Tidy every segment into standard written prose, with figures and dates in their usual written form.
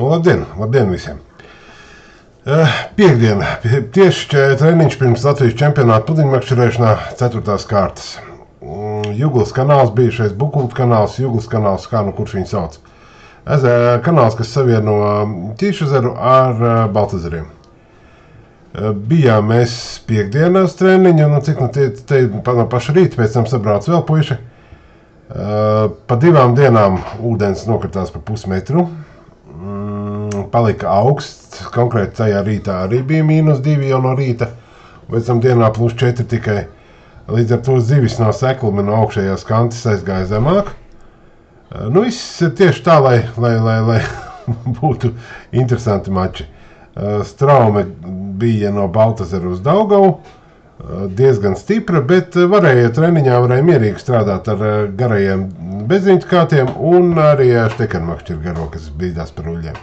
Nu, labdien visiem! Piektdiena, tieši treniņš pirms Latvijas čempionāta pudiņmakšķerēšanā 4. kārtas. Juglas kanāls, bijušais Bukulta kanāls, Juglas kanāls, kā nu kurš viņu sauc. Kanāls, kas savieno Ķīšezeru ar Baltezeriem. Bijām mēs piekdienās treniņu, un cik nu te no paša rīta, pēc tam sabrauc vēl puiši. Pa 2 dienām ūdens nokritās pa pusmetru. Palika augsts, konkrēti tajā rītā arī bija -2 jau no rīta, pēc tam dienā +4 tikai. Līdz ar to zivis no sekluma no augšējās kantas aizgāja zemāk. Nu, viss ir tieši tā, lai būtu interesanti mači. Straume bija no Baltezera uz Daugavu, diezgan stipra, bet treniņā varēja mierīgi strādāt ar garajiem bezriņķu kātiem un arī ar štekermakšķeru garo, kas bīdās par uļļiem.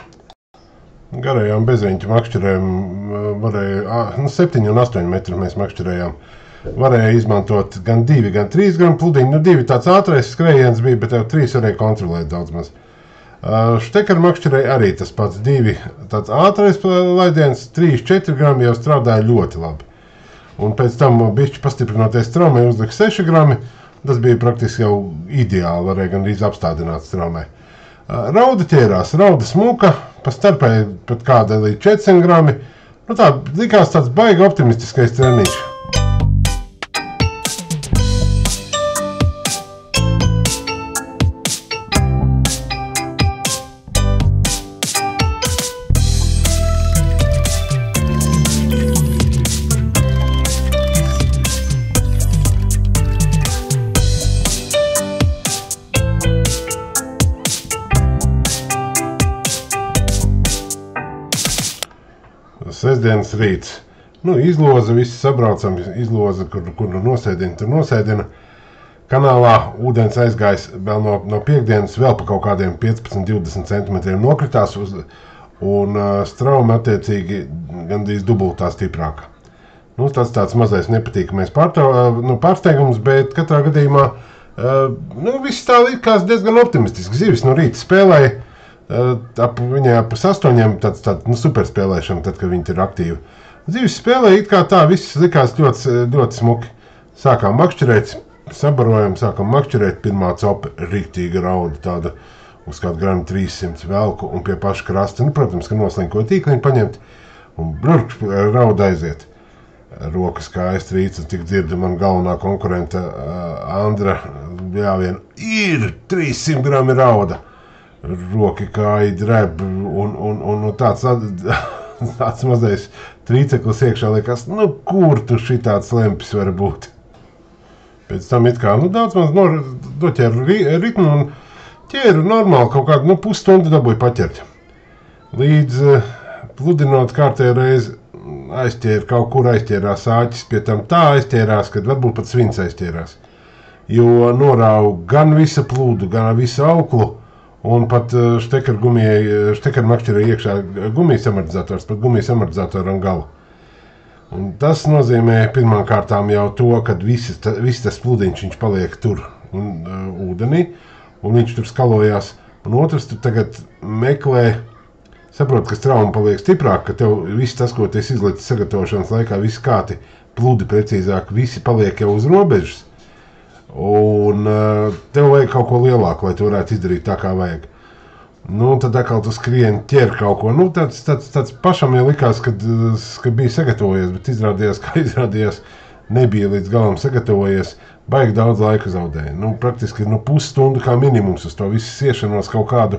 Garajām bezriņķu makšķerēm varēja, 7 un 8 metru mēs makšķerējām. Varēja izmantot gan 2, gan 3 gramu pludiņu. 2 tāds ātrais skrējiens bija, bet jau 3 varēja kontrolēt daudz maz. Štekeru makšķerēja arī tas pats 2 tāds ātrais laidiens, 3-4 grami jau strādāja ļoti labi. Un pēc tam bišķi pastiprinoties straumē uzlika 6 grami, tas bija praktiski jau ideāli, varēja gan arī apstādināt straumē. Rauda ķērās, rauda smuka, pa starpēji pat kāda līdz 400 grami. Nu tā, likās tāds baigi optimistiskais treniņš. Sestdienas rīts. Nu, izloza, visi sabraucam, izloza, kur nosēdina, tur nosēdina. Kanālā ūdens aizgājis vēl no piekdienas, vēl pa kaut kādiem 15-20 centimetriem nokritās, un straume attiecīgi gandrīz dubultā stiprāka. Nu, tas tāds mazais nepatīkamais pārsteigums, bet katrā gadījumā viss tā likās diezgan optimistiski. Zivis no rīta spēlēja. Viņai ap 8 tāda superspēlēšana, tad, kad viņi ir aktīvi. Zivis spēlēja, it kā tā, viss likās ļoti smuki. Sākām makšķerēt, sabarojam, sākam makšķerēt, pirmā copa riktīga rauda, tāda uz kādu gramu 300 velku un pie paša krasta. Nu, protams, ka noslinko tīkliņu paņemt un brurkš rauda aiziet. Rokas kājas trīca, tik dzirdu man galvenā konkurenta Andra jāvien, ir 300 grami rauda. Roki kāji dreb un tāds mazais trīceklis iekšā liekas, nu kur tu šitāds lempis var būt. Pēc tam it kā, daudz maz doķēru ritmu un ķēru normāli kaut kādu, pusstundu dabūju paķert. Līdz pludinot kārtējā reizi kaut kur aizķērās āķis, pie tam tā aizķērās, kad varbūt pat svins aizķērās. Jo norāvu gan visa plūdu, gan visu auklu, un pat štekeru makšķerēja iekšā gumijas amortizators, pat gumijas amortizatoru un galu. Un tas nozīmē pirmām kārtām jau to, kad viss tas pludiņš viņš paliek tur ūdenī, un viņš tur skalojās. Un otrs, tu tagad meklē, saprot, ka strauma paliek stiprāk, ka tev viss tas, ko tu esi izlicis sagatavošanas laikā, visi kāti pludi precīzāk, visi paliek jau uz robežas. Un tev vajag kaut ko lielāku, lai tu varētu izdarīt tā, kā vajag. Nu, tad atkal tu skrieni ķer kaut ko. Nu, tāds pašam jau likās, ka bija sagatavojies, bet izrādījās, nebija līdz galam sagatavojies, baigi daudz laika zaudēja. Nu, praktiski pusstundu kā minimums uz to visu siešanos kaut kādu,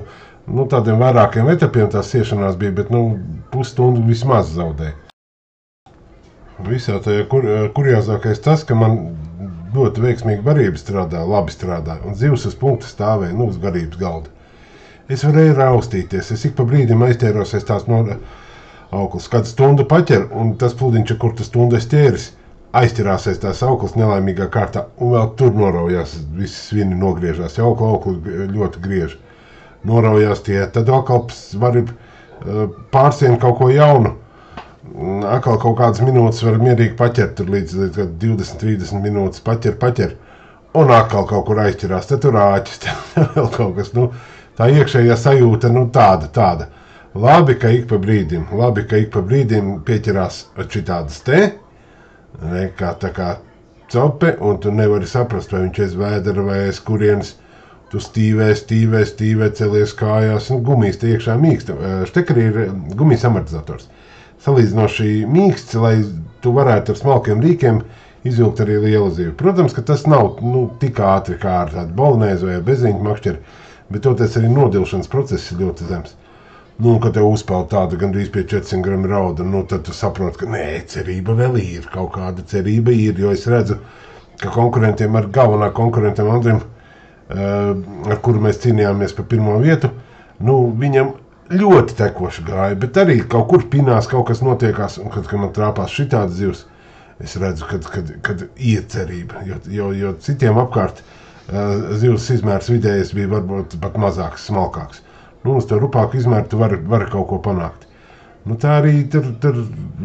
tādiem vairākiem etapiem tās siešanās bija, bet, pusstundu vismaz zaudēja. Visā tajā kuriozākais tas, ka man ļoti veiksmīgi barība strādāja, labi strādāja, un zivs uz punkta stāvēja, uz garības galda. Es varēju raustīties, es ik pa brīdim aizķēros aiz tās no auklas, kādu stundu paķer, un tas pludiņš, kur tu stundu es ķēris, aizķerās aiz tās auklas nelaimīgā kārtā, un vēl tur noraujās, visi svini nogriežās, ja auklu ļoti griež. Noraujās tie, tad atkal var pārsien kaut ko jaunu. Atkal kaut kādas minūtes var mierīgi paķert, tur līdz 20-30 minūtes paķer, un atkal kaut kur aizķerās, te tur āķis, te vēl kaut kas, tā iekšējā sajūta, tāda. Labi, ka ik pa brīdim pieķerās šitādas te, kā tā kā cope, un tu nevari saprast, vai viņš aiz vēdera vai aiz kurienes. Tu stīvē, celies kājās, un gumijas te iekšā mīksta. Štekarī ir gumijas amortizators. Salīdzinoši mīksts, lai tu varētu ar smalkiem rīkiem izvilkt arī lielu zivi. Protams, ka tas nav tik ātri kā ar tādu bolonēzu vai beziņu makšķeri, bet toties arī nodilšanas process ir ļoti zems. Un, kad tev uzpeld tāda gandrīz pie 400 gramu rauda, tad tu saproti, ka nē, cerība vēl ir, kaut kāda cerība ir, jo es redzu, ka konkurentiem ar galvenā konkurentam Andrim, ar kuru mēs cīnījāmies par pirmo vietu, viņam ļoti tekoši gāja, bet arī kaut kur pinās, kaut kas notiekās, un kad man trāpās šitādas zivs, es redzu, kad ir cerība, jo citiem apkārt zivs izmērs vidējais bija varbūt pat mazāks, smalkāks. Uz to rupāku izmēru tu vari kaut ko panākt. Tā arī tur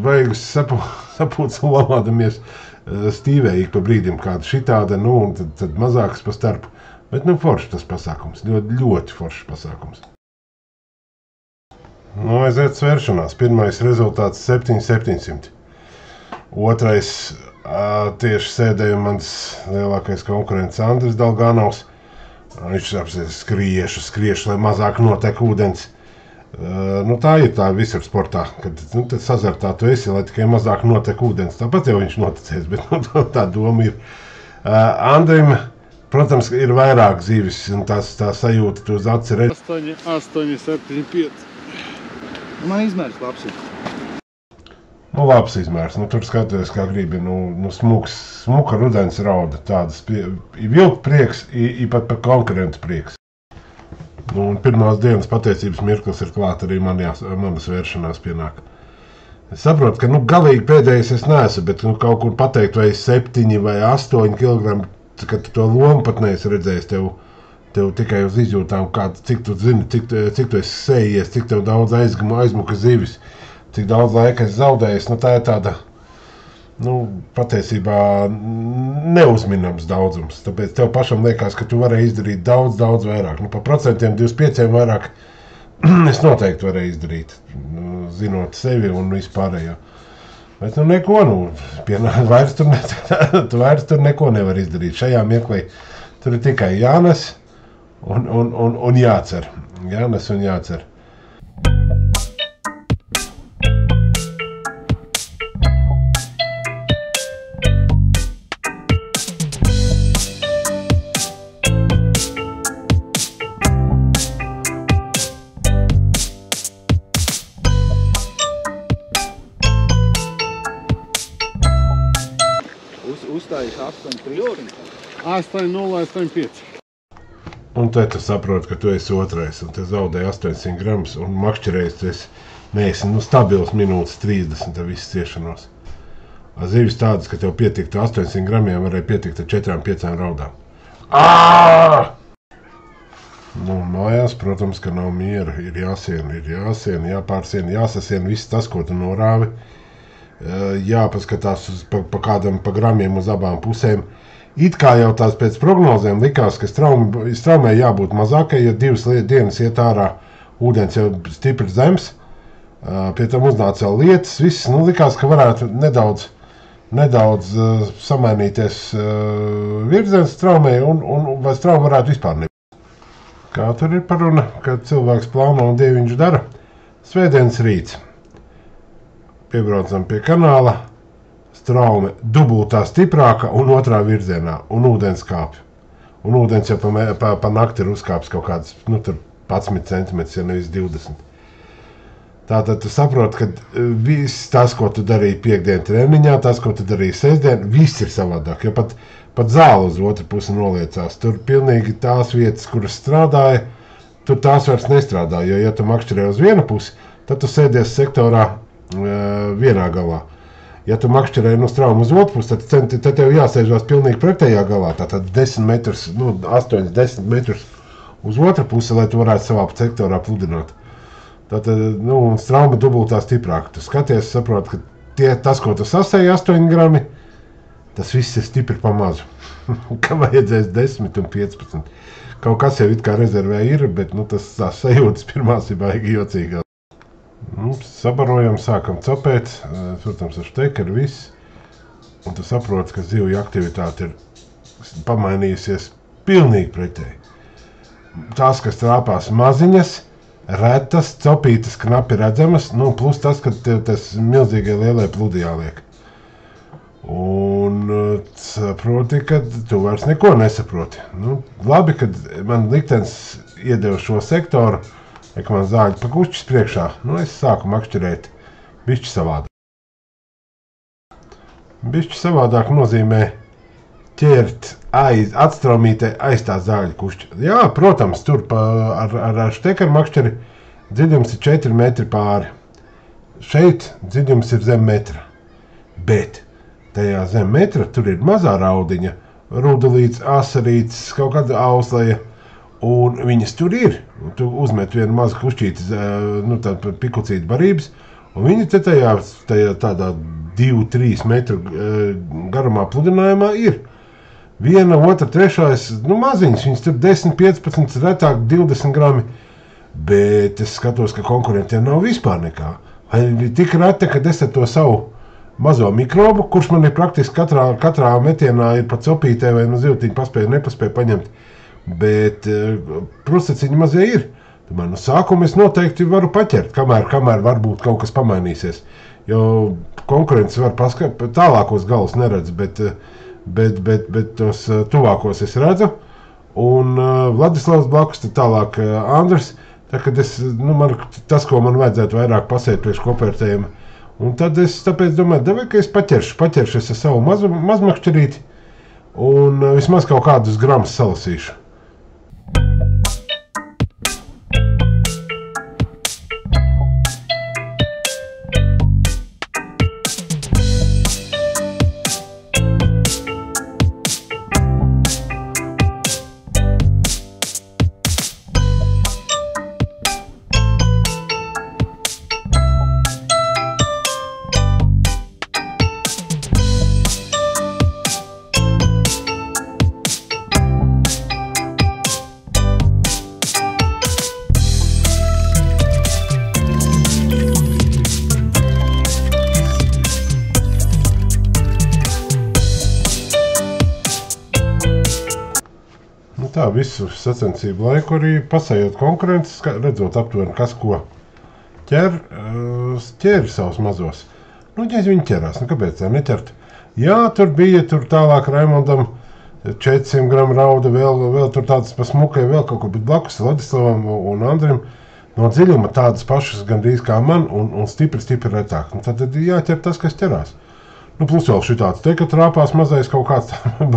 vajag sapūts un lamādamies stīvēji pa brīdim kāda šitāda, un tad mazāks pa starpu. Bet foršs tas pasākums, ļoti foršs pasākums. Aiziet svēršanās. Pirmais rezultāts 700. Otrais tieši sēdēja mans lielākais konkurents Andris Dalganovs. Viņš skriešu, lai mazāk notek ūdens. Tā ir tā visur sportā, kad sazartā tu esi, lai tikai mazāk notek ūdens. Tāpat jau viņš noticēs, bet tā doma ir. Andrim, protams, ir vairāk zivis, un tā sajūta tu uz aci redz. 8,75. Man izmērs labs ir. Labs izmērs. Tur skaties, kā gribi. Smuka rudens rauda. Tādas vilku prieks, pat par konkurentu prieks. Pirmās dienas pateicības mirklis ir klāt arī manas vēršanās pienāk. Es saprotu, ka galīgi pēdējais es neesmu, bet kaut kur pateikt, vai 7 vai 8 kg, kad tu to lomu pat neesi redzējis, tev tikai uz izjūtām, cik tu zini, cik tu esi sējies, cik tev daudz aizmuka zivis. Cik daudz laika es zaudējis, tā ir tāda, patiesībā neuzminams daudzums. Tāpēc tev pašam liekas, ka tu varēji izdarīt daudz vairāk. Pa procentiem 25 vairāk es noteikti varēju izdarīt, zinot sevi un vispārējo. Bet neko, vairs tur neko nevar izdarīt. Šajā mirklī tur ir tikai jānes un jācer. Jānes un jācer. Uzstājies 8,085. Un tad tu saproti, ka tu esi otrais, un te zaudēji 800 gramus, un makšķerējis tu esi stabils minūtes 30 ar visu ciešanos. Zivis tādas, ka tev pietiktu 800 gramiem, varēja pietikt ar 4-5 raudām. Mājās, protams, ka nav miera, ir jāsien, jāpārsien, jāsasien viss tas, ko tu norāvi. Jāpaskatās pa gramiem uz abām pusēm. It kā jau tās pēc prognozēm likās, ka straumē jābūt mazākai, ja 2 dienas iet ārā, ūdens jau stipri zems, pie tam uznāca jau lietas, viss, likās, ka varētu nedaudz samainīties virziens straumē, un vai strauma varētu vispār nebūt. Kā tur ir paruna, kad cilvēks plāno un dieviņš dara? Svētdienas rīts. Piebraucam pie kanāla, straume dubultā stiprāka un otrā virzienā, un ūdens kāpj. Un ūdens jau pa nakti ir uzkāps kaut kāds, 11 cm, ja nevis 20. Tātad tu saproti, ka viss tas, ko tu darīji piekdien treniņā, tas, ko tu darīji sestdien, viss ir savādāk, jo pat zāle uz otru pusi noliecās. Tur pilnīgi tās vietas, kuras strādāja, tur tās vairs nestrādā, jo ja tu makšķerē uz vienu pusi, tad tu sēdies sektorā vienā galā. Ja tu makšķerē straumu uz otru pusi, tad tev jāsēžās pilnīgi pretējā galā. Tātad 10 metrus, 8-10 metrus uz otru pusi, lai tu varētu savā sektorā pludināt. Tātad, strauma dubultā stiprāk. Tu skaties, saproti, ka tas, ko tu sasēji 8 grami, tas viss ir stipri pa mazu. Ka vajadzēs 10 un 15. Kaut kas jau it kā rezervē ir, bet tas sajūtas pirmās ir baigi jocīgās. Sabarojam, sākam cepēt, protams, ar štekeru viss. Un tu saproti, ka zivju aktivitāte ir pamainījusies pilnīgi pretēji. Tās, kas trāpās maziņas, retas, copītas, knapi redzamas, plus tas, ka tev tas milzīgie lielie pludi jāliek. Un saproti, ka tu vairs neko nesaproti. Labi, kad man liktenis iedeva šo sektoru, ka man zāļi pa kušķis priekšā, es sāku makšķerēt bišķi savādāk. Bišķi savādāk nozīmē ķert atstraumītē aiz tā zāļu kušķa. Jā, protams, tur ar štekeru makšķeri dziļums ir 4 metri pāri. Šeit dziļums ir zem metra. Bet tajā zem metra tur ir mazā raudiņa, rudelīts, asarīts, kaut kāda auslaja, un viņas tur ir. Tu uzmet vienu mazu kušķīti, tādu pikucīti barības, un viņi te tajā tādā 2-3 metru garumā pludinājumā ir. Viena, otra, trešais, maziņas, viņas tur 10-15, retāk 20 grami, bet es skatos, ka konkurentiem nav vispār nekā. Vai tik reta, kad es ar to savu mazo mikrobu, kurš man ir praktiski katrā metienā ir pa copītē vai zivtiņu paspēju, nepaspēju paņemt, bet prustaciņi mazie ir. Tomēr sākumu es noteikti varu paķert, kamēr varbūt kaut kas pamainīsies. Jo konkurences var paskatīt, tālākos galus neredz, bet tos tuvākos es redzu. Un Vladislavs blakus, tad tālāk Andris, tas, ko man vajadzētu vairāk pasēt priekš kopvērtējuma. Un tad es tāpēc domāju, ka es paķeršu es ar savu mazmakšķerīti un vismaz kaut kādus gramus salasīšu. Tā visu sacensību laiku arī pasējot konkurences, redzot aptuveni, kas ko ķēri savus mazos. Ja viņi ķerās, kāpēc tā neķert? Jā, tur bija tālāk Raimondam 400 gramu rauda, vēl tur tādas pa smukai, vēl kaut kur, bet blakus Vladislavam un Andrim no dziļuma tādas pašas gandrīz kā man un stipri retāk. Tad jāķer tas, kas ķerās. Plus vēl šitāds te, ka trāpās mazais kaut kāds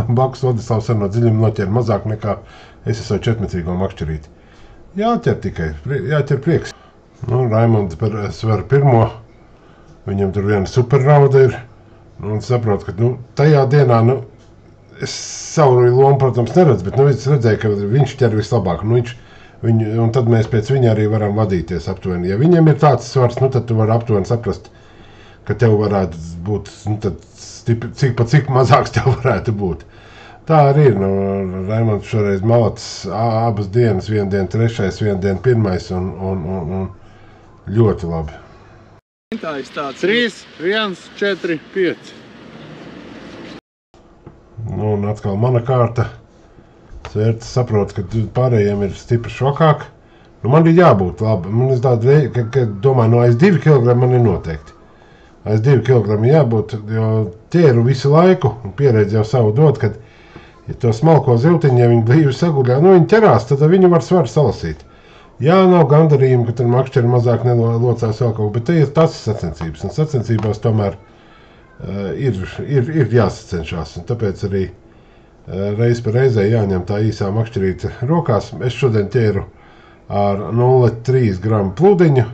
blakus Vladislavs no dziļuma noķer mazāk nekā es esmu 4-metrīgo makšķerīti. Jāķer tikai, jāķer prieks. Raimonds sver pirmo, viņam tur viena superrauda ir, un saprot, ka tajā dienā, es savu lomu, protams, neredzu, bet es redzēju, ka viņš ķer vislabāk, un tad mēs pēc viņa arī varam vadīties aptuveni. Ja viņam ir tāds svars, tad tu vari aptuveni saprast, ka tev varētu būt, cik mazāks tev varētu būt. Tā arī ir, Raimonds šoreiz malacis abas dienas, vienu dienu 3., vienu dienu 1. un ļoti labi. 3, 1, 4, 5. Un atkal mana kārta. Svērts saprot, ka pārējiem ir stipri šokāk. Man ir jābūt labi. Man ir tāda veida, ka domāju, aiz 2 kg man ir noteikti. Aiz 2 kg jābūt, jo ķēru visu laiku, un pieredzi jau savu dod, kad ja to smalko zivtiņu, ja viņi blīvi saguļā, viņi ķerās, tad viņu var svaru salasīt. Jā, nav gandarījumi, ka tur makšķeri mazāk nelocās vēl kaut, bet te ir tas sacensības, un sacensībās tomēr ir jāsacenšās, un tāpēc arī reiz pa reizē jāņem tā īsā makšķerīte rokās. Es šodien ķēru ar 0,3 gramu plūdiņu,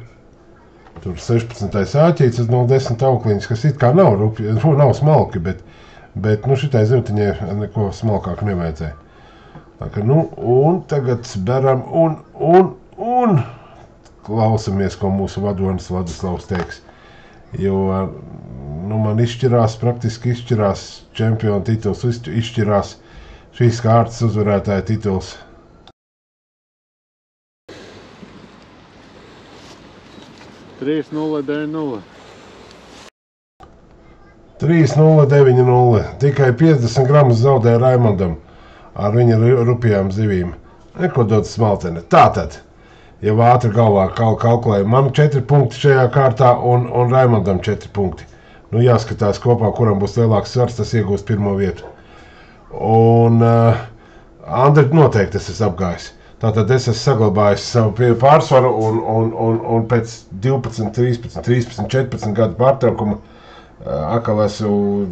tur 16. āķīts uz 0,10 aukliņas, kas it kā nav smalki, bet šitai zivtiņai neko smalkāk nevajadzēja. Tā ka, un tagad beram un klausamies, ko mūsu vadonis Vladislavs teiks. Jo, man praktiski izšķirās čempiona tituls, izšķirās šīs kārtas uzvarētāja tituls. 3, 3-0-9-0. 3-0-9-0. Tikai 50 gramus zaudēja Raimondam ar viņa rupjām zivīm. Neko dod smaltene. Tātad, ja ātri galvā kalkulēja, man 4 punkti šajā kārtā un Raimondam 4 punkti. Nu, jāskatās kopā, kuram būs lielāks svars, tas iegūst pirmo vietu. Un Andri noteikti es esmu apgājis. Tātad es esmu saglabājis savu pārsvaru un pēc 12, 13, 14 gadu pārtraukuma atkal esmu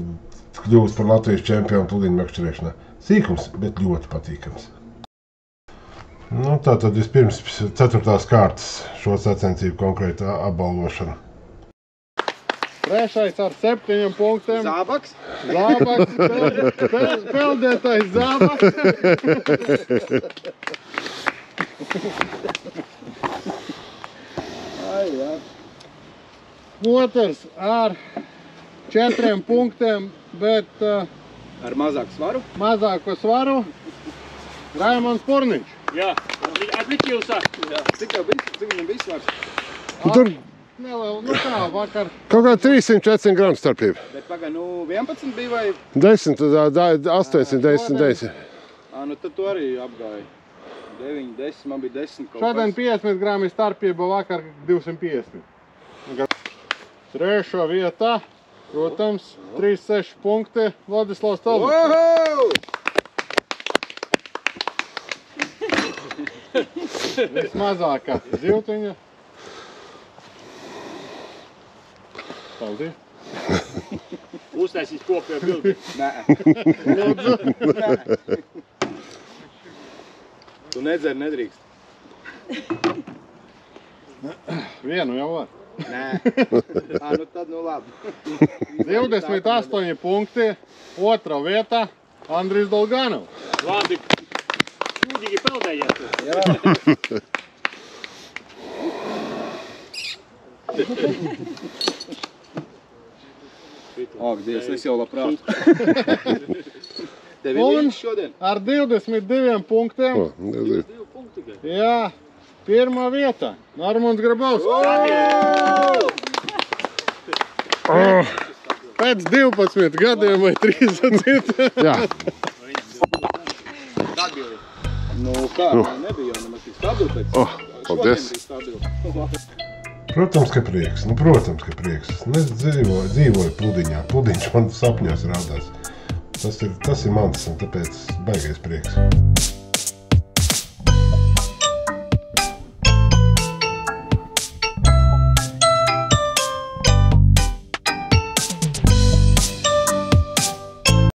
kļuvis par Latvijas čempionu pludiņu mekšķerēšanā. Sīkums, bet ļoti patīkams. Nu, tātad vispirms 4. kārtas šo sacensību konkrēti apbalvošana. Trešais ar 7 punktiem. Zābaks. Peldētais Zābaks. Otrs ar 4 punktiem, bet Ar mazāku svaru. mazāku svaru Raimonds Purniņš. Jā, atlikt jūs Cik viņam bija svars? Tur Nelielu, nu kā vakar. kaut kā 300-400 gramu starpība. Bet paga, 11 bija vai? 10, 800, 10. Nu tad tu arī apgāji. 9, 10, man bija 10 kaut Šodien 50 grami starpība, vakar 250. Trešā vietā, protams, 3-6 punkti Vladislavs Talviks. Oho! Vismazākā zivtiņa. Paldies. uztaisīs kopējo bildi. Nē. Tu nedzer, nedrīkst. Vienu jau var. Nē. Nu tad nu labi. 28 punkti, otrā vietā Andrijs Dolganovs. Labi, kūdīgi peldējiet. Jā. Ak, Dievs, es jau labprāt. Tev ir līdz šodien? Ar 22 punktiem. 2 punkti tikai. Jā, pirmā vieta. Normunds Grabovs. Pēc 12 gadiem vai 13. Jā. Nu kā, nebija jau nemaz tik stabili pēc. Paldies. Šodien bija stabili. Protams, ka prieks. Nu, protams, ka prieks. Es dzīvoju pludiņā. Pludiņš man sapņos rādās. Tas ir mans, un tāpēc baigais prieks.